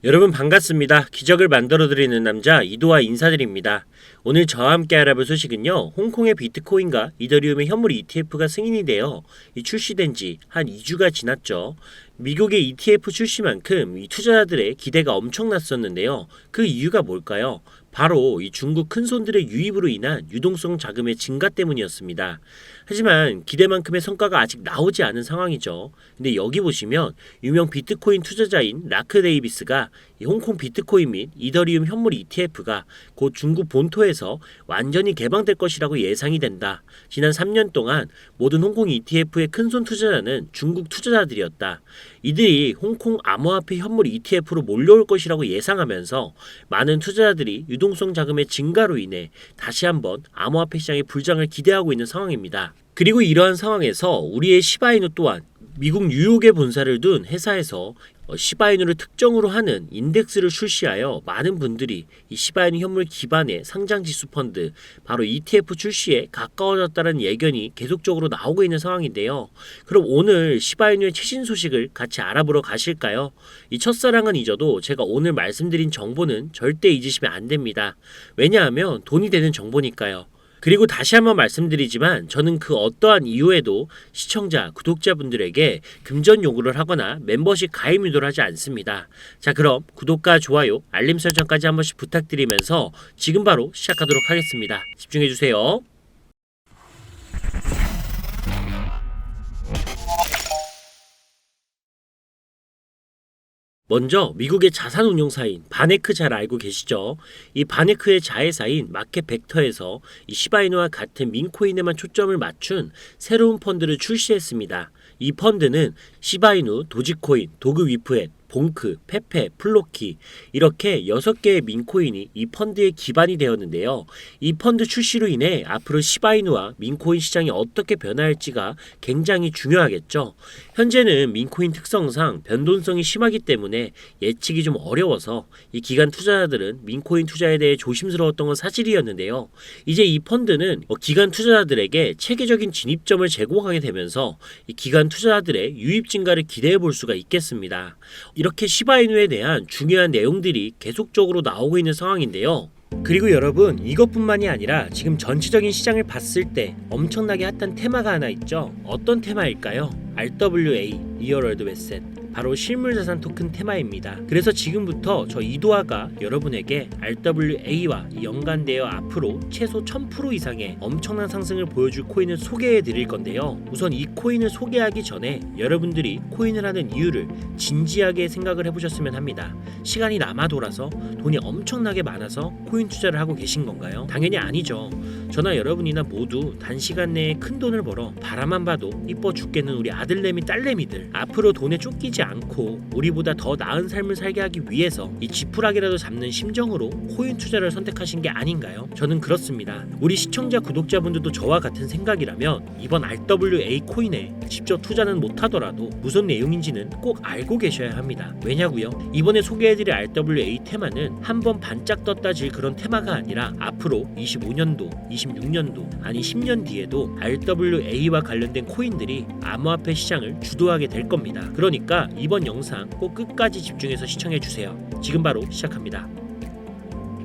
여러분 반갑습니다. 기적을 만들어드리는 남자 이도와 인사드립니다. 오늘 저와 함께 알아볼 소식은요. 홍콩의 비트코인과 이더리움의 현물 ETF가 승인이 되어 출시된 지 한 2주가 지났죠. 미국의 ETF 출시만큼 이 투자자들의 기대가 엄청났었는데요. 그 이유가 뭘까요? 바로 이 중국 큰손들의 유입으로 인한 유동성 자금의 증가 때문이었습니다. 하지만 기대만큼의 성과가 아직 나오지 않은 상황이죠. 근데 여기 보시면 유명 비트코인 투자자인 라크 데이비스가 이 홍콩 비트코인 및 이더리움 현물 ETF가 곧 중국 본토에서 완전히 개방될 것이라고 예상이 된다. 지난 3년 동안 모든 홍콩 ETF의 큰손 투자자는 중국 투자자들이었다. 이들이 홍콩 암호화폐 현물 ETF로 몰려올 것이라고 예상하면서 많은 투자자들이 유동성 자금의 증가로 인해 다시 한번 암호화폐 시장의 불장을 기대하고 있는 상황입니다. 그리고 이러한 상황에서 우리의 시바이누 또한 미국 뉴욕에 본사를 둔 회사에서 시바이누를 특정으로 하는 인덱스를 출시하여 많은 분들이 이 시바이누 현물 기반의 상장지수 펀드 바로 ETF 출시에 가까워졌다는 예견이 계속적으로 나오고 있는 상황인데요. 그럼 오늘 시바이누의 최신 소식을 같이 알아보러 가실까요? 이 첫사랑은 잊어도 제가 오늘 말씀드린 정보는 절대 잊으시면 안 됩니다. 왜냐하면 돈이 되는 정보니까요. 그리고 다시 한번 말씀드리지만 저는 그 어떠한 이유에도 시청자, 구독자분들에게 금전 요구를 하거나 멤버십 가입 유도를 하지 않습니다. 자, 그럼 구독과 좋아요, 알림 설정까지 한 번씩 부탁드리면서 지금 바로 시작하도록 하겠습니다. 집중해주세요. 먼저 미국의 자산운용사인 바네크 잘 알고 계시죠? 이 바네크의 자회사인 마켓벡터에서 이 시바이누와 같은 민코인에만 초점을 맞춘 새로운 펀드를 출시했습니다. 이 펀드는 시바이누, 도지코인, 도그위프엣, 봉크, 페페, 플로키 이렇게 6개의 민코인이 이 펀드의 기반이 되었는데요. 이 펀드 출시로 인해 앞으로 시바이누와 민코인 시장이 어떻게 변화할지가 굉장히 중요하겠죠. 현재는 민코인 특성상 변동성이 심하기 때문에 예측이 좀 어려워서 이 기관 투자자들은 민코인 투자에 대해 조심스러웠던 건 사실이었는데요. 이제 이 펀드는 기관 투자자들에게 체계적인 진입점을 제공하게 되면서 이 기관 투자자들의 유입 증가를 기대해 볼 수가 있겠습니다. 이렇게 시바이누에 대한 중요한 내용들이 계속적으로 나오고 있는 상황인데요. 그리고 여러분, 이것뿐만이 아니라 지금 전체적인 시장을 봤을 때 엄청나게 핫한 테마가 하나 있죠. 어떤 테마일까요? RWA, 리얼 월드 에셋, 바로 실물자산 토큰 테마입니다. 그래서 지금부터 저 이도아가 여러분에게 RWA와 연관되어 앞으로 최소 1000% 이상의 엄청난 상승을 보여줄 코인을 소개해 드릴 건데요. 우선 이 코인을 소개하기 전에 여러분들이 코인을 하는 이유를 진지하게 생각을 해보셨으면 합니다. 시간이 남아 돌아서 돈이 엄청나게 많아서 코인 투자를 하고 계신 건가요? 당연히 아니죠. 저나 여러분이나 모두 단시간 내에 큰 돈을 벌어 바라만 봐도 이뻐 죽겠는 우리 아들내미 딸내미들, 앞으로 돈에 쫓기지 않고 우리보다 더 나은 삶을 살게 하기 위해서 이 지푸라기라도 잡는 심정으로 코인 투자를 선택하신 게 아닌가요? 저는 그렇습니다. 우리 시청자 구독자분들도 저와 같은 생각이라면 이번 RWA 코인에 직접 투자는 못하더라도 무슨 내용인지는 꼭 알고 계셔야 합니다. 왜냐고요? 이번에 소개해드릴 RWA 테마는 한번 반짝 떴다 질 그런 테마가 아니라 앞으로 25년도, 26년도, 아니 10년 뒤에도 RWA와 관련된 코인들이 암호화폐 시장을 주도하게 될 겁니다. 그러니까 이번 영상 꼭 끝까지 집중해서 시청해주세요. 지금 바로 시작합니다.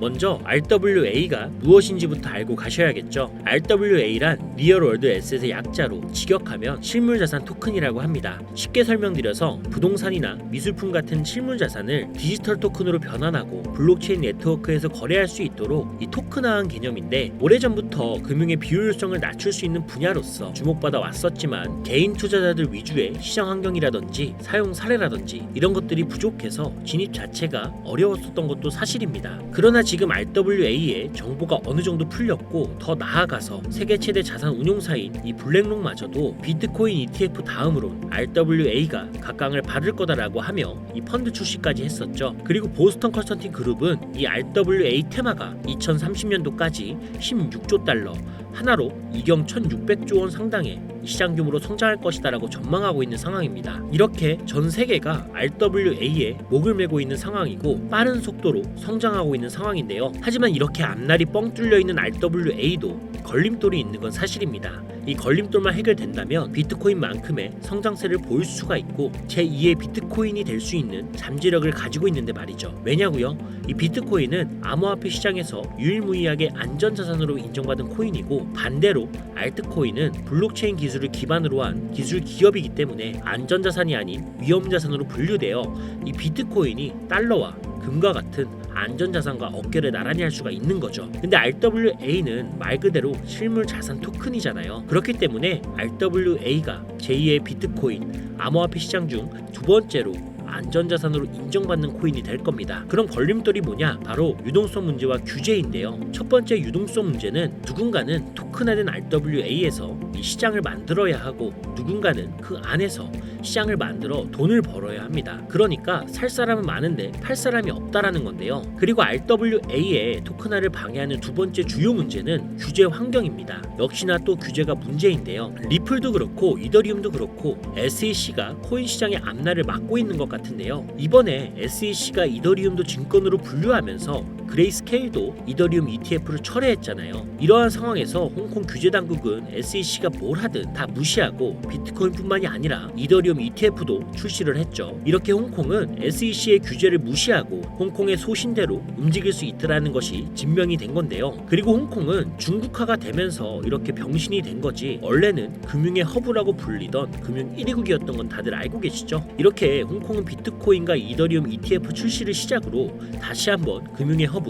먼저 RWA가 무엇인지부터 알고 가셔야겠죠. RWA란 리얼 월드 에셋의 약자로 직역하면 실물자산 토큰이라고 합니다. 쉽게 설명드려서 부동산이나 미술품 같은 실물자산을 디지털 토큰으로 변환하고 블록체인 네트워크에서 거래할 수 있도록 이 토큰화한 개념인데, 오래전부터 금융의 비효율성을 낮출 수 있는 분야로서 주목받아 왔었지만 개인 투자자들 위주의 시장 환경이라든지 사용 사례라든지 이런 것들이 부족해서 진입 자체가 어려웠었던 것도 사실입니다. 그러나 지금 RWA의 정보가 어느 정도 풀렸고 더 나아가서 세계 최대 자산 운용사인 이 블랙록마저도 비트코인 ETF 다음으로 RWA가 각광을 받을 거다라고 하며 이 펀드 출시까지 했었죠. 그리고 보스턴 컨설팅 그룹은 이 RWA 테마가 2030년도까지 16조 달러, 하나로 이경 1600조 원 상당의 시장 규모로 성장할 것이다라고 전망하고 있는 상황입니다. 이렇게 전 세계가 RWA에 목을 메고 있는 상황이고 빠른 속도로 성장하고 있는 상황인데요. 하지만 이렇게 앞날이 뻥 뚫려 있는 RWA도 걸림돌이 있는 건 사실입니다. 이 걸림돌만 해결된다면 비트코인만큼의 성장세를 보일 수가 있고 제2의 비트코인이 될 수 있는 잠재력을 가지고 있는데 말이죠. 왜냐고요? 이 비트코인은 암호화폐 시장에서 유일무이하게 안전자산으로 인정받은 코인이고 반대로 알트코인은 블록체인 기술을 기반으로 한 기술 기업이기 때문에 안전자산이 아닌 위험자산으로 분류되어 이 비트코인이 달러와 금과 같은 안전자산과 어깨를 나란히 할 수가 있는 거죠. 근데 RWA는 말 그대로 실물 자산 토큰이잖아요. 그렇기 때문에 RWA가 제2의 비트코인 암호화폐 시장 중 두 번째로 안전자산으로 인정받는 코인이 될 겁니다. 그럼 걸림돌이 뭐냐? 바로 유동성 문제와 규제인데요. 첫 번째 유동성 문제는 누군가는 토큰화된 RWA에서 이 시장을 만들어야 하고 누군가는 그 안에서 시장을 만들어 돈을 벌어야 합니다. 그러니까 살 사람은 많은데 팔 사람이 없다라는 건데요. 그리고 RWA의 토큰화를 방해하는 두 번째 주요 문제는 규제 환경입니다. 역시나 또 규제가 문제인데요. 리플도 그렇고 이더리움도 그렇고 SEC가 코인 시장의 앞날을 막고 있는 것 같은데요. 이번에 SEC가 이더리움도 증권으로 분류하면서 그레이스케일도 이더리움 ETF를 철회했잖아요. 이러한 상황에서 홍콩 규제 당국은 SEC가 뭘 하든 다 무시하고 비트코인뿐만이 아니라 이더리움 ETF도 출시를 했죠. 이렇게 홍콩은 SEC의 규제를 무시하고 홍콩의 소신대로 움직일 수 있더라는 것이 증명이 된 건데요. 그리고 홍콩은 중국화가 되면서 이렇게 병신이 된 거지 원래는 금융의 허브라고 불리던 금융 1위국이었던 건 다들 알고 계시죠? 이렇게 홍콩은 비트코인과 이더리움 ETF 출시를 시작으로 다시 한번 금융의 허브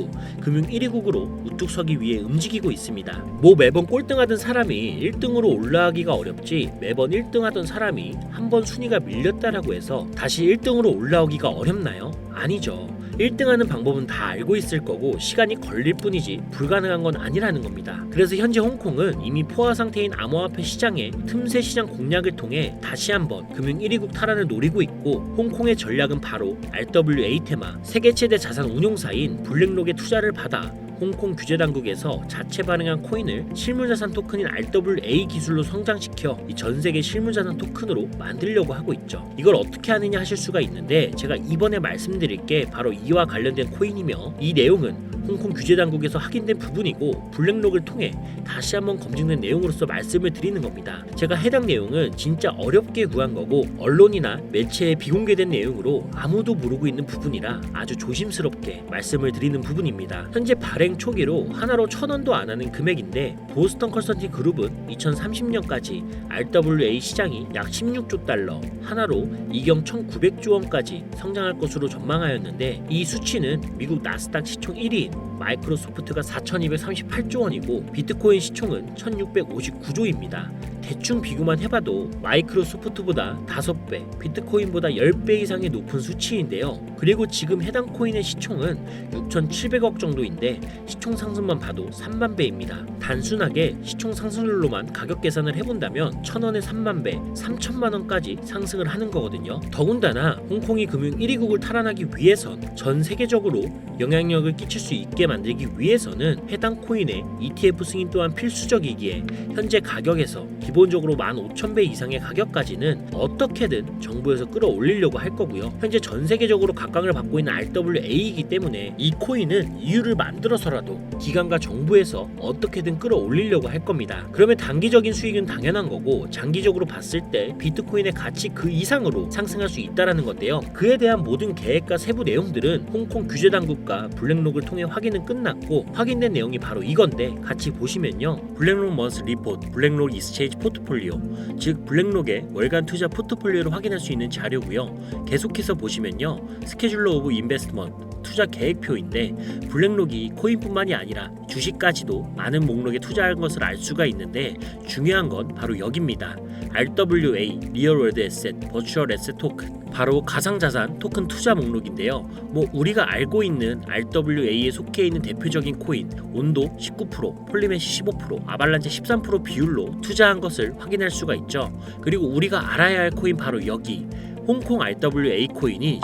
금융 1위국으로 우뚝 서기 위해 움직이고 있습니다. 뭐 매번 꼴등하던 사람이 1등으로 올라가기가 어렵지 매번 1등하던 사람이 한번 순위가 밀렸다라고 해서 다시 1등으로 올라오기가 어렵나요? 아니죠. 1등하는 방법은 다 알고 있을 거고 시간이 걸릴 뿐이지 불가능한 건 아니라는 겁니다. 그래서 현재 홍콩은 이미 포화 상태인 암호화폐 시장의 틈새 시장 공략을 통해 다시 한번 금융 1위국 탈환을 노리고 있고 홍콩의 전략은 바로 RWA 테마 세계 최대 자산 운용사인 블랙록의 투자를 받아 홍콩 규제 당국에서 자체 발행한 코인을 실물자산 토큰인 RWA 기술로 성장시켜 이 전 세계 실물자산 토큰으로 만들려고 하고 있죠. 이걸 어떻게 하느냐 하실 수가 있는데 제가 이번에 말씀드릴 게 바로 이와 관련된 코인이며 이 내용은 홍콩 규제 당국에서 확인된 부분이고 블랙록을 통해 다시 한번 검증된 내용으로서 말씀을 드리는 겁니다. 제가 해당 내용은 진짜 어렵게 구한 거고 언론이나 매체에 비공개된 내용으로 아무도 모르고 있는 부분이라 아주 조심스럽게 말씀을 드리는 부분입니다. 현재 발행 초기로 하나로 1,000원도 안 하는 금액인데 보스턴 컨설팅 그룹은 2030년까지 RWA 시장이 약 16조 달러 하나로 이경 1,900조 원까지 성장할 것으로 전망하였는데 이 수치는 미국 나스닥 시총 1위인 마이크로소프트가 4,238조 원이고 비트코인 시총은 1,659조입니다. 대충 비교만 해봐도 마이크로소프트보다 5배, 비트코인보다 10배 이상의 높은 수치인데요. 그리고 지금 해당 코인의 시총은 6,700억 정도인데 시총 상승만 봐도 3만 배입니다. 단순하게 시총 상승률로만 가격 계산을 해본다면 1,000원에 3만 배, 3천만 원까지 상승을 하는 거거든요. 더군다나 홍콩이 금융 1위국을 탈환하기 위해선 전 세계적으로 영향력을 끼칠 수 있게 만들기 위해서는 해당 코인의 ETF 승인 또한 필수적이기에 현재 가격에서 기본적으로 15,000배 이상의 가격까지는 어떻게든 정부에서 끌어올리려고 할 거고요. 현재 전 세계적으로 각광을 받고 있는 RWA이기 때문에 이 코인은 이유를 만들어서라도 기관과 정부에서 어떻게든 끌어올리려고 할 겁니다. 그러면 단기적인 수익은 당연한 거고 장기적으로 봤을 때 비트코인의 가치 그 이상으로 상승할 수 있다라는 건데요. 그에 대한 모든 계획과 세부 내용들은 홍콩 규제 당국과 블랙록을 통해 확인은 끝났고 확인된 내용이 바로 이건데 같이 보시면요. 블랙록 먼스 리포트, 블랙록 익스체인지 포트폴리오, 즉 블랙록의 월간 투자 포트폴리오를 확인할 수 있는 자료고요. 계속해서 보시면요. 스케줄러 오브 인베스트먼트 투자 계획표인데 블랙록이 코인뿐만이 아니라 주식까지도 많은 목록에 투자한 것을 알 수가 있는데 중요한 건 바로 여기입니다. RWA 리얼월드 에셋 버추얼 에셋 토큰 바로 가상자산 토큰 투자 목록인데요. 뭐 우리가 알고 있는 RWA에 속해 있는 대표적인 코인 온도 19%, 폴리메시 15%, 아발란체 13% 비율로 투자한 것을 확인할 수가 있죠. 그리고 우리가 알아야 할 코인 바로 여기 홍콩 RWA 코인이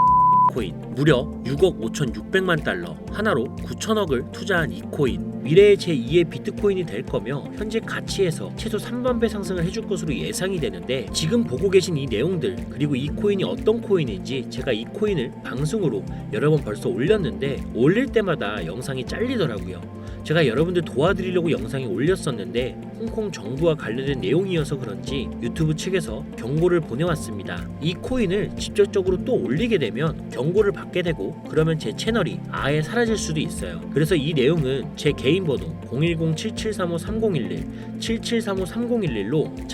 코인 무려 6억 5,600만 달러 하나로 9천억을 투자한 이 코인 미래의 제2의 비트코인이 될 거며 현재 가치에서 최소 3만 배 상승을 해줄 것으로 예상이 되는데, 지금 보고 계신 이 내용들 그리고 이 코인이 어떤 코인인지 제가 이 코인을 방송으로 여러 번 벌써 올렸는데 올릴 때마다 영상이 잘리더라고요. 제가 여러분들 도와드리려고 영상이 올렸었는데 홍콩 정부와 관련된 내용이어서 그런지 유튜브 측에서 경고를 보내왔습니다. 이 코인을 직접적으로 또 올리게 되면 경고를 받게 되고 그러면 제 채널이 아예 사라질 수도 있어요. 그래서 이 내용은 제 개인 번호 010-7735-3011 7735-3011로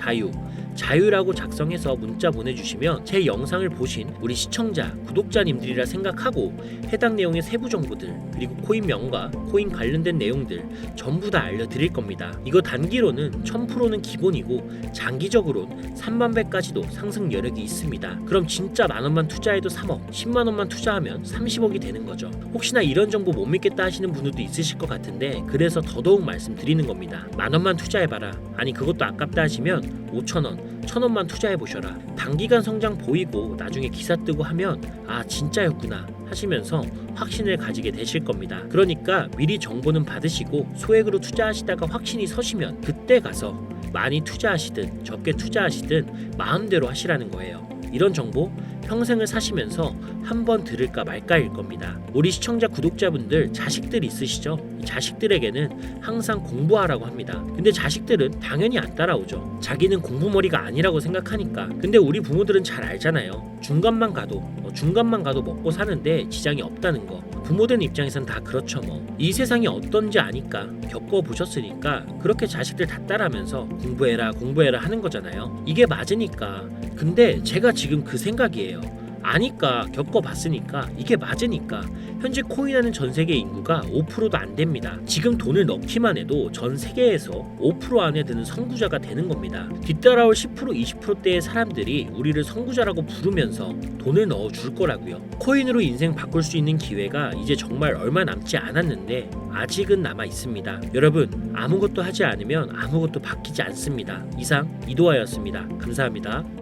자유라고 작성해서 문자 보내주시면 제 영상을 보신 우리 시청자, 구독자님들이라 생각하고 해당 내용의 세부 정보들 그리고 코인명과 코인 관련된 내용들 전부 다 알려드릴 겁니다. 이거 단기로는 1000%는 기본이고 장기적으로는 3만 배까지도 상승 여력이 있습니다. 그럼 진짜 만원만 투자해도 3억, 10만원만 투자하면 30억이 되는 거죠. 혹시나 이런 정보 못 믿겠다 하시는 분들도 있으실 것 같은데 그래서 더더욱 말씀드리는 겁니다. 만원만 투자해봐라. 아니 그것도 아깝다 하시면 5천원, 1000원만 투자해보셔라. 단기간 성장 보이고 나중에 기사 뜨고 하면 아 진짜였구나 하시면서 확신을 가지게 되실 겁니다. 그러니까 미리 정보는 받으시고 소액으로 투자하시다가 확신이 서시면 그때 가서 많이 투자하시든 적게 투자하시든 마음대로 하시라는 거예요. 이런 정보 평생을 사시면서 한번 들을까 말까일 겁니다. 우리 시청자 구독자분들 자식들 있으시죠? 자식들에게는 항상 공부하라고 합니다. 근데 자식들은 당연히 안 따라오죠. 자기는 공부머리가 아니라고 생각하니까. 근데 우리 부모들은 잘 알잖아요. 중간만 가도 먹고 사는데 지장이 없다는 거. 부모들 입장에선 다 그렇죠 뭐. 이 세상이 어떤지 아니까 겪어보셨으니까 그렇게 자식들 다 따라하면서 공부해라 하는 거잖아요. 이게 맞으니까. 근데 제가 지금 그 생각이에요. 아니까 겪어봤으니까 이게 맞으니까. 현재 코인하는 전 세계 인구가 5%도 안 됩니다. 지금 돈을 넣기만 해도 전 세계에서 5% 안에 드는 선구자가 되는 겁니다. 뒤따라올 10% 20%대의 사람들이 우리를 선구자라고 부르면서 돈을 넣어줄 거라고요. 코인으로 인생 바꿀 수 있는 기회가 이제 정말 얼마 남지 않았는데 아직은 남아 있습니다. 여러분 아무것도 하지 않으면 아무것도 바뀌지 않습니다. 이상 이도하였습니다. 감사합니다.